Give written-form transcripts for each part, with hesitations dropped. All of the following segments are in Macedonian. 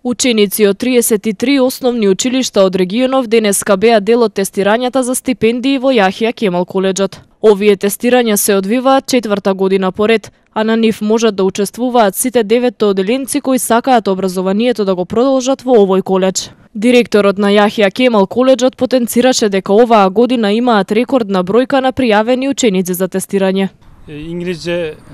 Ученици од 33 основни училишта од регионов денеска беа дел од тестирањата за стипендии во Јахја Кемал коледжот. Овие тестирања се одвиваат 4-та година поред, а на нив можат да учествуваат сите 9 оделенци кои сакаат образованието да го продолжат во овој коледж. Директорот на Јахја Кемал коледжот потенцираше дека оваа година имаат рекордна бројка на пријавени ученици за тестирање.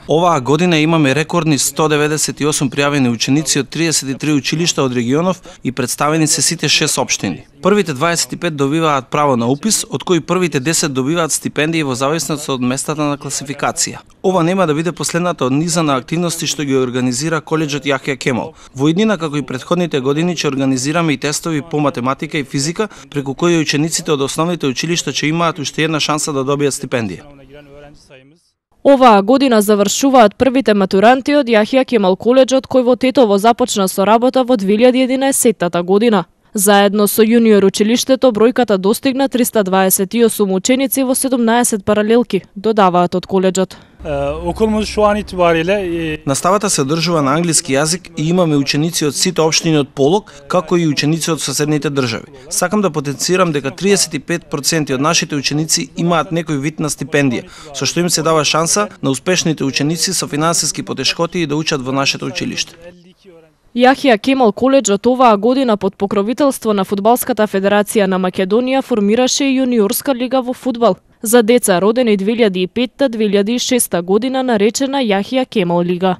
Оваа година имаме рекордни 198 пријавени ученици од 33 училишта од регионов и представени се сите 6 општини. Првите 25 добиваат право на упис, од кои првите 10 добиваат стипендии во зависност од местата на класификација. Ова нема да биде последната од низа на активности што ги организира коледжот Јахја Кемал. Во иднина, како и претходните години, ќе организираме и тестови по математика и физика, преку кои учениците од основните училишта ќе имаат уште една шанса да добијат стипендија. Оваа година завршуваат првите матуранти од Јахја Кемал коледжот кој во Тетово започна со работа во 2011 година. Заедно со јуниор училиштето бројката достигна 328 ученици во 17 паралелки, додаваат од коледжот. Наставата се одржува на англиски јазик и имаме ученици од сите општини од Полог, како и ученици од соседните држави. Сакам да потенцирам дека 35% од нашите ученици имаат некој вид на стипендија, со што им се дава шанса на успешните ученици со финансиски потешкоти да учат во нашето училиште. Јахја Кемал коледжот оваа година под покровителство на Фудбалската федерација на Македонија формираше и јуниорска лига во фудбал за деца родени 2005-2006 година, наречена Јахја Кемал лига.